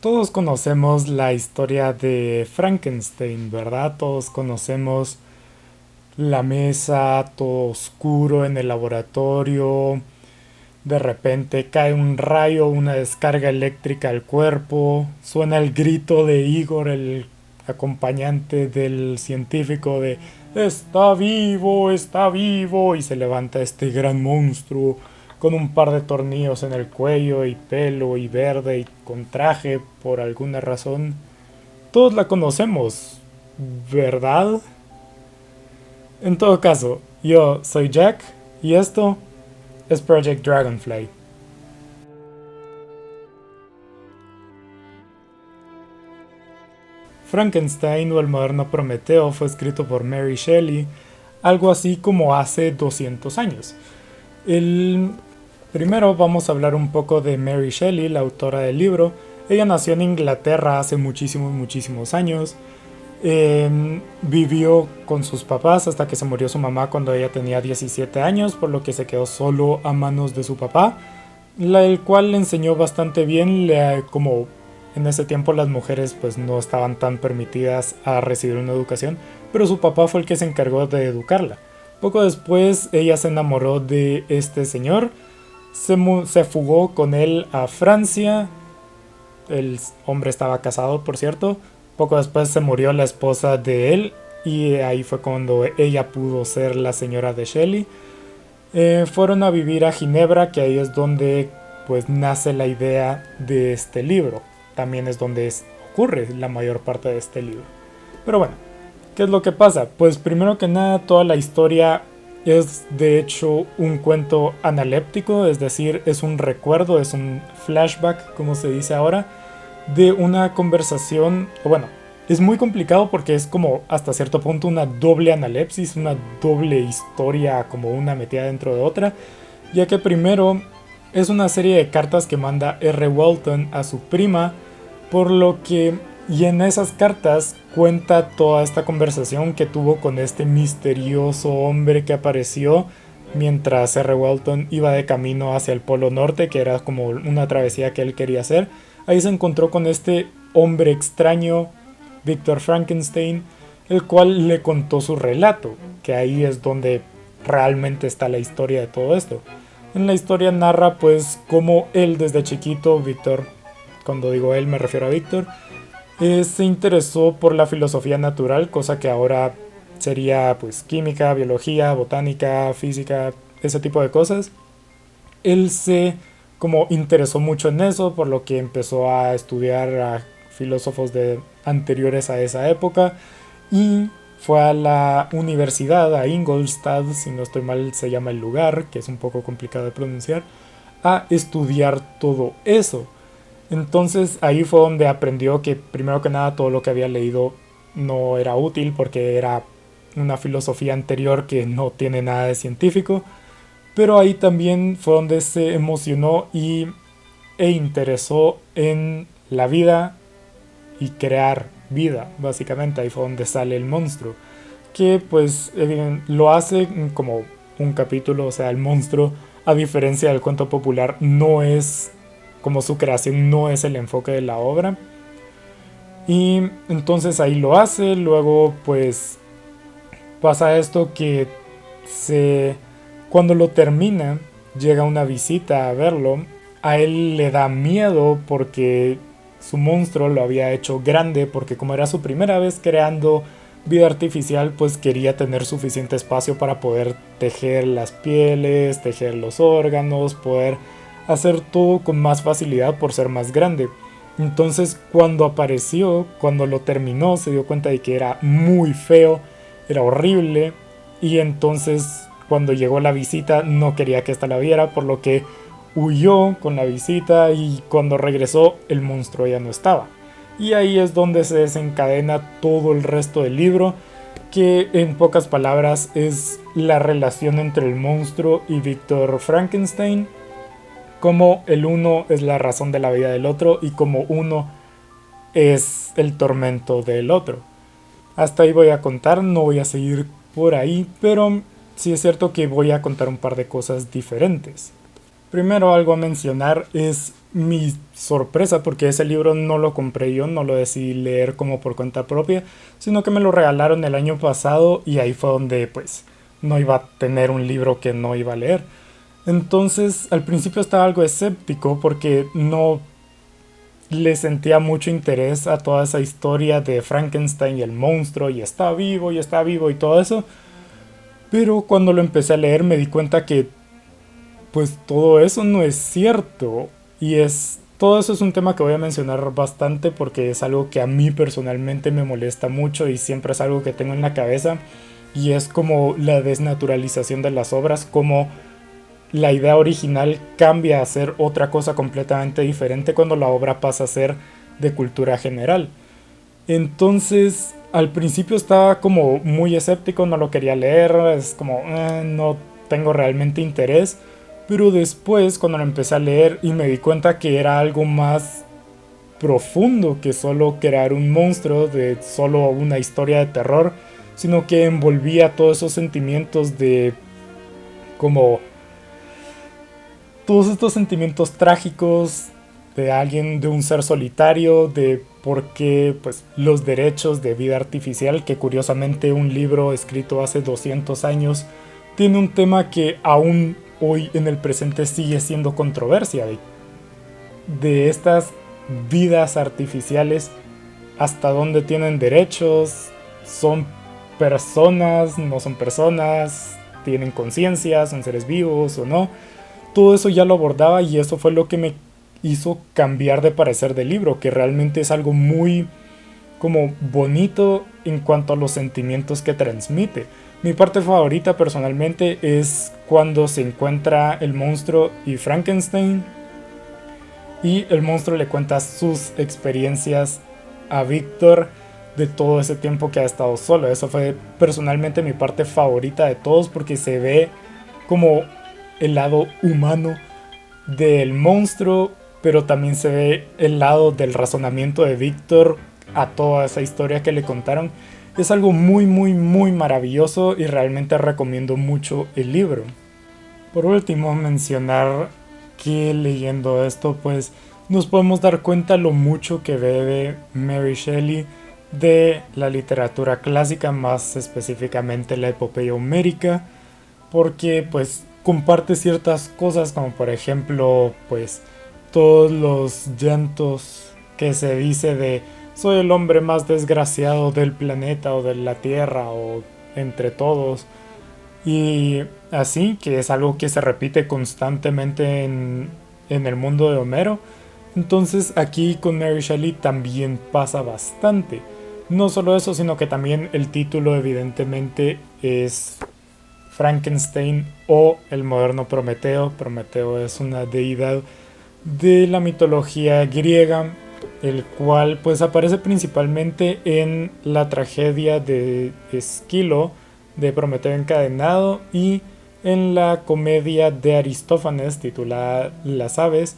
Todos conocemos la historia de Frankenstein, ¿verdad? Todos conocemos la mesa, todo oscuro en el laboratorio. De repente cae un rayo, una descarga eléctrica al cuerpo. Suena el grito de Igor, el acompañante del científico de está vivo, está vivo. Y se levanta este gran monstruo con un par de tornillos en el cuello y pelo y verde y con traje por alguna razón. Todos la conocemos, ¿verdad? En todo caso, yo soy Jack y esto es Project Dragonfly. Frankenstein o el moderno Prometeo fue escrito por Mary Shelley algo así como hace 200 años. El Primero vamos a hablar un poco de Mary Shelley, la autora del libro. Ella nació en Inglaterra hace muchísimos años. Vivió con sus papás hasta que se murió su mamá cuando ella tenía 17 años, por lo que se quedó solo a manos de su papá, el cual le enseñó bastante bien, como en ese tiempo las mujeres pues no estaban tan permitidas a recibir una educación, pero su papá fue el que se encargó de educarla. Poco después ella se enamoró de este señor, se fugó con él a Francia. El hombre estaba casado, por cierto. Poco después se murió la esposa de él y ahí fue cuando ella pudo ser la señora de Shelley. Fueron a vivir a Ginebra, que ahí es donde pues nace la idea de este libro. También es donde ocurre la mayor parte de este libro. Pero bueno, ¿qué es lo que pasa? Pues primero que nada toda la historia es de hecho un cuento analéptico, es decir, es un recuerdo, es un flashback, como se dice ahora, de una conversación, o bueno, es muy complicado porque es como hasta cierto punto una doble analepsis, una doble historia, como una metida dentro de otra, ya que primero es una serie de cartas que manda R. Walton a su prima, por lo que, y en esas cartas cuenta toda esta conversación que tuvo con este misterioso hombre que apareció mientras R. Walton iba de camino hacia el Polo Norte, que era como una travesía que él quería hacer. Ahí se encontró con este hombre extraño, Victor Frankenstein, el cual le contó su relato, que ahí es donde realmente está la historia de todo esto. En la historia narra pues cómo él desde chiquito, Victor, cuando digo él me refiero a Victor, se interesó por la filosofía natural, cosa que ahora sería pues química, biología, botánica, física, ese tipo de cosas. Él se como interesó mucho en eso, por lo que empezó a estudiar a filósofos anteriores a esa época y fue a la universidad, a Ingolstadt, si no estoy mal se llama el lugar, que es un poco complicado de pronunciar, a estudiar todo eso. Entonces ahí fue donde aprendió que primero que nada todo lo que había leído no era útil porque era una filosofía anterior que no tiene nada de científico, pero ahí también fue donde se emocionó e interesó en la vida y crear vida, básicamente ahí fue donde sale el monstruo, que pues lo hace como un capítulo, o sea, el monstruo, a diferencia del cuento popular, no es como su creación, no es el enfoque de la obra. Y entonces ahí lo hace, luego pues pasa esto que se cuando lo termina, llega una visita a verlo. A él le da miedo porque su monstruo lo había hecho grande, porque como era su primera vez creando vida artificial, pues quería tener suficiente espacio para poder tejer las pieles, tejer los órganos, poder hacer todo con más facilidad por ser más grande. Entonces cuando apareció, cuando lo terminó, se dio cuenta de que era muy feo, era horrible, y entonces cuando llegó la visita no quería que ésta la viera, por lo que huyó con la visita y cuando regresó el monstruo ya no estaba. Y ahí es donde se desencadena todo el resto del libro, que en pocas palabras es la relación entre el monstruo y Victor Frankenstein, como el uno es la razón de la vida del otro y como uno es el tormento del otro. Hasta ahí voy a contar, no voy a seguir por ahí, pero sí es cierto que voy a contar un par de cosas diferentes. Primero algo a mencionar es mi sorpresa, porque ese libro no lo compré yo, no lo decidí leer como por cuenta propia, sino que me lo regalaron el año pasado y ahí fue donde pues no iba a tener un libro que no iba a leer. Entonces al principio estaba algo escéptico porque no le sentía mucho interés a toda esa historia de Frankenstein y el monstruo y está vivo y todo eso. Pero cuando lo empecé a leer me di cuenta que pues todo eso no es cierto. Y todo eso es un tema que voy a mencionar bastante porque es algo que a mí personalmente me molesta mucho y siempre es algo que tengo en la cabeza. Y es como la desnaturalización de las obras, como la idea original cambia a ser otra cosa completamente diferente cuando la obra pasa a ser de cultura general. Entonces, al principio estaba como muy escéptico, no lo quería leer, es como, no tengo realmente interés. Pero después, cuando lo empecé a leer y me di cuenta que era algo más profundo que solo crear un monstruo de solo una historia de terror, sino que envolvía todos esos sentimientos de como todos estos sentimientos trágicos de alguien, de un ser solitario, de por qué pues, los derechos de vida artificial, que curiosamente un libro escrito hace 200 años tiene un tema que aún hoy en el presente sigue siendo controversia, de estas vidas artificiales, hasta dónde tienen derechos, son personas, no son personas, tienen conciencia, son seres vivos o no. Todo eso ya lo abordaba y eso fue lo que me hizo cambiar de parecer del libro, que realmente es algo muy como bonito en cuanto a los sentimientos que transmite. Mi parte favorita personalmente es cuando se encuentra el monstruo y Frankenstein y el monstruo le cuenta sus experiencias a Víctor de todo ese tiempo que ha estado solo. Eso fue personalmente mi parte favorita de todos porque se ve como el lado humano del monstruo, pero también se ve el lado del razonamiento de Víctor a toda esa historia que le contaron. Es algo muy muy muy maravilloso y realmente recomiendo mucho el libro. Por último, mencionar que leyendo esto pues nos podemos dar cuenta lo mucho que bebe Mary Shelley de la literatura clásica, más específicamente la epopeya homérica, porque pues comparte ciertas cosas como por ejemplo pues todos los llantos que se dice de soy el hombre más desgraciado del planeta o de la tierra o entre todos, y así que es algo que se repite constantemente en el mundo de Homero. Entonces aquí con Mary Shelley también pasa bastante. No solo eso, sino que también el título evidentemente es Frankenstein o el moderno Prometeo. Prometeo es una deidad de la mitología griega, el cual pues aparece principalmente en la tragedia de Esquilo de Prometeo encadenado y en la comedia de Aristófanes titulada Las aves.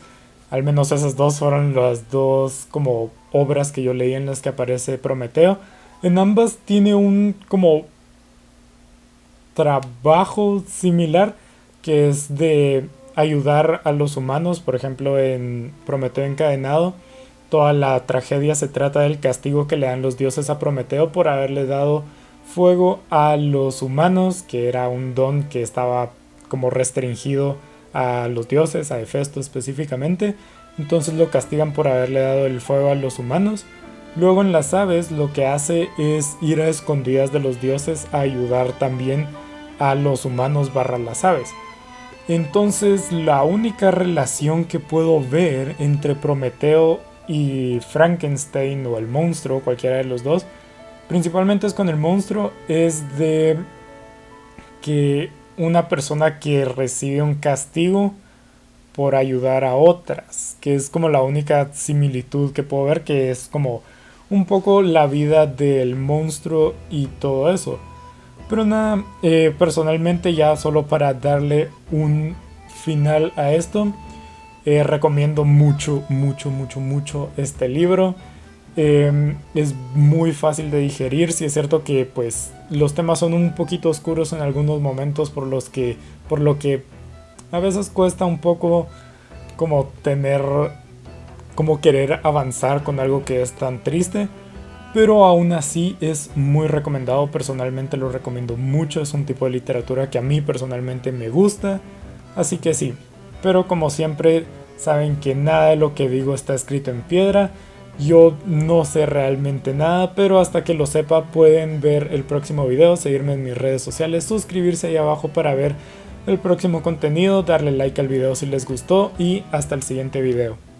Al menos esas dos fueron las dos como obras que yo leí en las que aparece Prometeo. En ambas tiene un como trabajo similar que es de ayudar a los humanos. Por ejemplo, en Prometeo encadenado toda la tragedia se trata del castigo que le dan los dioses a Prometeo por haberle dado fuego a los humanos, que era un don que estaba como restringido a los dioses, a Hefesto específicamente. Entonces lo castigan por haberle dado el fuego a los humanos. Luego en las aves lo que hace es ir a escondidas de los dioses a ayudar también a los humanos barra las aves. Entonces la única relación que puedo ver entre Prometeo y Frankenstein o el monstruo, cualquiera de los dos, principalmente es con el monstruo, es de que una persona que recibe un castigo por ayudar a otras, que es como la única similitud que puedo ver, que es como un poco la vida del monstruo y todo eso. Pero nada, personalmente ya solo para darle un final a esto, recomiendo mucho, mucho, mucho, mucho este libro. Es muy fácil de digerir. Sí es cierto que pues los temas son un poquito oscuros en algunos momentos por lo que a veces cuesta un poco como tener como querer avanzar con algo que es tan triste. Pero aún así es muy recomendado, personalmente lo recomiendo mucho, es un tipo de literatura que a mí personalmente me gusta, así que sí. Pero como siempre, saben que nada de lo que digo está escrito en piedra, yo no sé realmente nada, pero hasta que lo sepa pueden ver el próximo video, seguirme en mis redes sociales, suscribirse ahí abajo para ver el próximo contenido, darle like al video si les gustó y hasta el siguiente video.